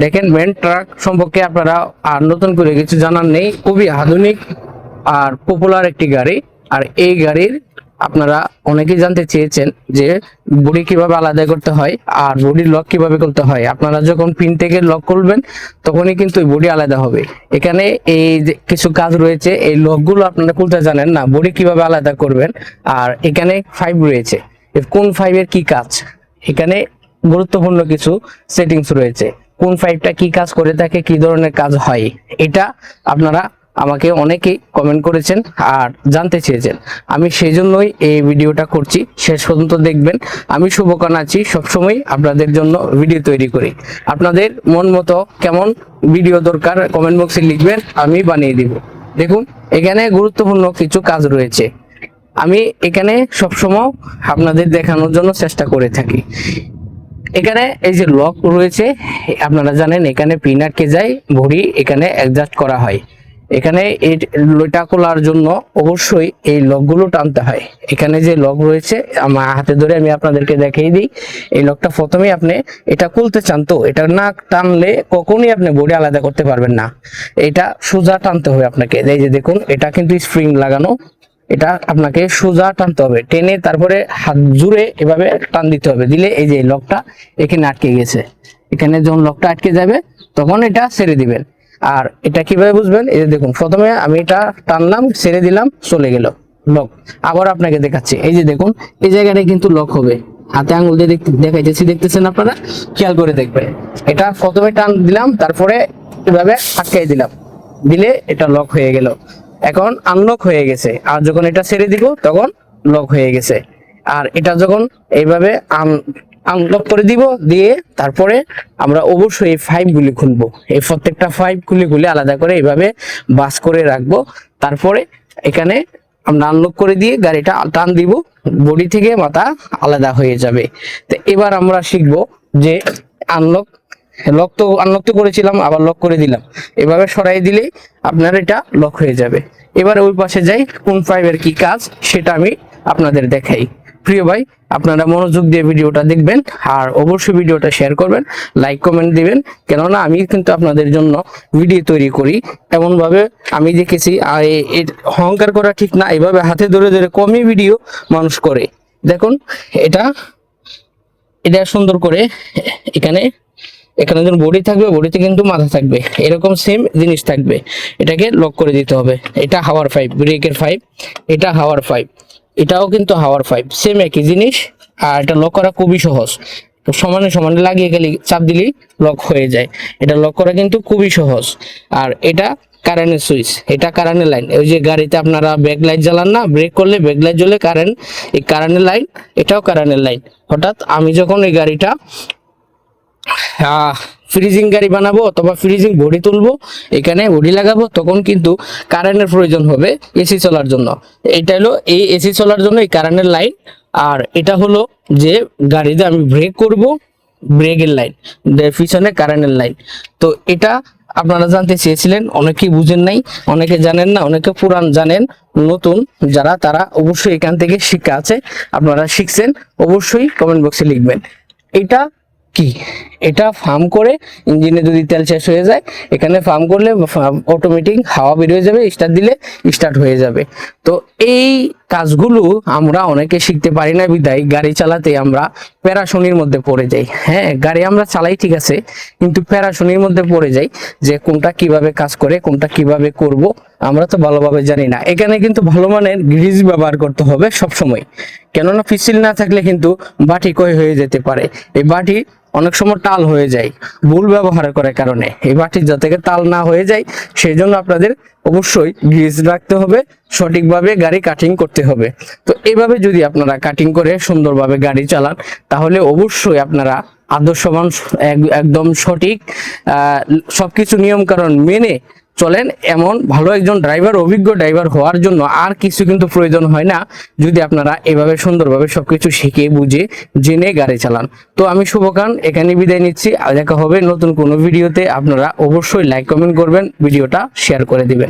দেখেন main truck সম্পর্কে আপনারা আর নতুন করে কিছু জানার নেই, খুবই আধুনিক আর পপুলার একটি গাড়ি। আর এই গাড়ির আপনারা অনেকেই জানতে চেয়েছেন যে বডি কিভাবে আলাদা করতে হয় আর বডির লক কিভাবে করতে হয়। আপনারা যখন পিন থেকে লক করবেন তখনই কিন্তু বডি আলাদা হবে। এখানে এই যে কিছু কাজ রয়েছে, এই লকগুলো আপনারা খুলতে জানেন না, বডি কিভাবে আলাদা করবেন। আর এখানে 5 রয়েছে, কোন 5 এর কি কাজ, এখানে গুরুত্বপূর্ণ কিছু সেটিংস রয়েছে। কোন 5টা কি কাজ করে থাকে, কি ধরনের কাজ হয়, এটা আপনারা আমাকে অনেকেই কমেন্ট করেছেন আর জানতে চেয়েছেন। আমি সেই জন্যই এই ভিডিওটা করছি, শেষ পর্যন্ত দেখবেন। আমি শুভকান আছি, সবসময় আপনাদের জন্য ভিডিও তৈরি করি। আপনাদের মন মতো কেমন ভিডিও দরকার কমেন্ট বক্সে লিখবেন, আমি বানিয়ে দিব। দেখুন এখানে গুরুত্বপূর্ণ কিছু কাজ রয়েছে, আমি এখানে সবসময় আপনাদের দেখানোর জন্য চেষ্টা করে থাকি। এখানে এই যে লক রয়েছে, আপনারা জানেন এখানে পিন আটকে যায়, বডি এখানে অ্যাডজাস্ট করা হয়। এখানে এটা খোলার জন্য অবশ্যই এই লকগুলো টানতে হয়। এখানে যে লক রয়েছে আমার হাতে ধরে আমি আপনাদেরকে দেখিয়ে দিই। এই লকটা প্রথমেই আপনি এটা খুলতে চান তো এটা না টানলে কখনোই আপনি বডি আলাদা করতে পারবেন না। এটা সোজা টানতে হবে আপনাকে। এই যে দেখুন এটা কিন্তু স্প্রিং লাগানো, এটা আপনাকে সোজা টানতে হবে, টেনে তারপরে হাত জুড়ে এভাবে টান দিতে হবে। দিলে এই যে লকটা এখানে আটকে গেছে, এখানে যখন লকটা আটকে যাবে তখন এটা ছেড়ে দিবেন। আর এটা কিভাবে বুঝবেন, এই যে দেখুন প্রথমে আমি এটা টানলাম, ছেড়ে দিলাম, চলে গেল লক। আবার আপনাকে দেখাচ্ছি, এই যে দেখুন এই জায়গাটায় কিন্তু লক হবে। হাতে আঙুল দিয়ে দেখাইতেছি, দেখতেছেন আপনারা, খেয়াল করে দেখবেন। এটা প্রথমে টান দিলাম, তারপরে এভাবে আটকাই দিলাম, দিলে এটা লক হয়ে গেল। এখন আনলক হয়ে গেছে, আর যখন এটা ছেড়ে দিব তখন লক হয়ে গেছে। আর এটা যখন এইভাবে আনলক করে দিব, দিয়ে তারপরে আমরা অবশ্যই এই 5 গুলি খুলবো। এই প্রত্যেকটা 5 খুলে আলাদা করে এইভাবে বাস করে রাখবো। তারপরে এখানে আমরা আনলক করে দিয়ে গাড়িটা টান দিব, বডি থেকে মাথা আলাদা হয়ে যাবে। তো এবার আমরা শিখবো যে লক তো আনলক তো করেছিলাম, আবার লক করে দিলাম, এভাবে সরাই দিলে আপনার এটা লক হয়ে যাবে। এবার ওই পাশে যাই, কোন 5 এর কি কাজ সেটা আমি আপনাদের দেখাই। প্রিয় ভাই, আপনারা মনোযোগ দিয়ে ভিডিওটা দেখবেন আর অবশ্যই ভিডিওটা শেয়ার করবেন, লাইক কমেন্ট দিবেন। কেননা আমি কিন্তু আপনাদের জন্য ভিডিও তৈরি করি এমন ভাবে আমি দেখেছি। আর অহংকার করা ঠিক না, এভাবে হাতে ধরে ধরে কমই ভিডিও মানুষ করে। দেখুন এটা সুন্দর করে এখানে যখন বডি থাকবে, বডিতে কিন্তু মাথা থাকবে, এরকম সেম জিনিস থাকবে। এটাকে লক করে দিতে হবে। এটা হাওয়ার 5, ব্রেকের 5, এটা হাওয়ার 5, এটাও কিন্তু হাওয়ার 5, সেম একই জিনিস। আর এটা লক করা খুবই সহজ, সমানে সমানে লাগিয়ে গেলে চাপ দিলেই লক হয়ে যায়। এটা লক করা কিন্তু খুবই সহজ। আর এটা কারেন্টের সুইচ, এটা কারেন্টের লাইন। ওই যে গাড়িতে আপনারা ব্যাক লাইট জ্বালান না, ব্রেক করলে ব্যাক লাইট জ্বলে, কারেন্ট, এই কারেন্টের লাইন, এটাও কারেন্টের লাইন। হঠাৎ আমি যখন এই গাড়িটা ফ্রিজিং গাড়ি বানাবো অথবা ফ্রিজিং বডি তুলবো, এখানে বডি লাগাবো, তখন কিন্তু কারেন্টের প্রয়োজন হবে এসি চলার জন্য। এটা হলো এই এসি চলার জন্য এই কারেন্টের লাইন। আর এটা হলো যে গাড়িতে আমি ব্রেক করব, ব্রেকের লাইন, পিছনে কারেন্টের লাইন। তো এটা আপনারা জানতে চেয়েছিলেন, অনেকেই বুঝেন নাই, অনেকে জানেন না, অনেকে পুরান জানেন। নতুন যারা তারা অবশ্যই এখান থেকে শিক্ষা আছে, আপনারা শিখছেন অবশ্যই কমেন্ট বক্সে লিখবেন। এটা কি, এটা ফার্ম করে ইঞ্জিনে যদি তেল শেষ হয়ে যায়, এখানে ফার্ম করলে অটোমেটিক হাওয়া বের হয়ে যাবে, স্টার্ট দিলে স্টার্ট হয়ে যাবে। তো এই কাজগুলো আমরা অনেকে শিখতে পারি না, বিদায় গাড়ি চালাতে আমরা প্যারাশনির মধ্যে পড়ে যাই। হ্যাঁ, গাড়ি আমরা চালাই ঠিক আছে, কিন্তু প্যারাশনির মধ্যে পড়ে যাই যে কোনটা কিভাবে কাজ করে, কোনটা কিভাবে করব আমরা তো ভালোভাবে জানি না। এখানে কিন্তু ভালো মানের গ্রিজ ব্যবহার করতে হবে সবসময়, কেননা পিছিল না থাকলে কিন্তু বাটি ক্ষয় হয়ে যেতে পারে। এই বাটি অনেক সময় টাল হয়ে যায় ভুল ব্যবহার করার কারণে। এই বাটির যাতে তাল না হয়ে যায় সেই জন্য আপনাদের অবশ্যই গ্রিজ রাখতে হবে, সঠিকভাবে গাড়ি কাটিং করতে হবে। তো এইভাবে যদি আপনারা কাটিং করে সুন্দরভাবে গাড়ি চালান, তাহলে অবশ্যই আপনারা আদর্শবান, একদম সঠিক সবকিছু নিয়ম কারণ মেনে চলেন, এমন ভালো একজন ড্রাইভার, অভিজ্ঞ ড্রাইভার হওয়ার জন্য আর কিছু কিন্তু প্রয়োজন হয় না, যদি আপনারা এভাবে সুন্দরভাবে সবকিছু শিখে বুঝে জেনে গাড়ি চালান। তো আমি শুভকান এখানে বিদায় নিচ্ছি, দেখা হবে নতুন কোনো ভিডিওতে। আপনারা অবশ্যই লাইক কমেন্ট করবেন, ভিডিওটা শেয়ার করে দিবেন।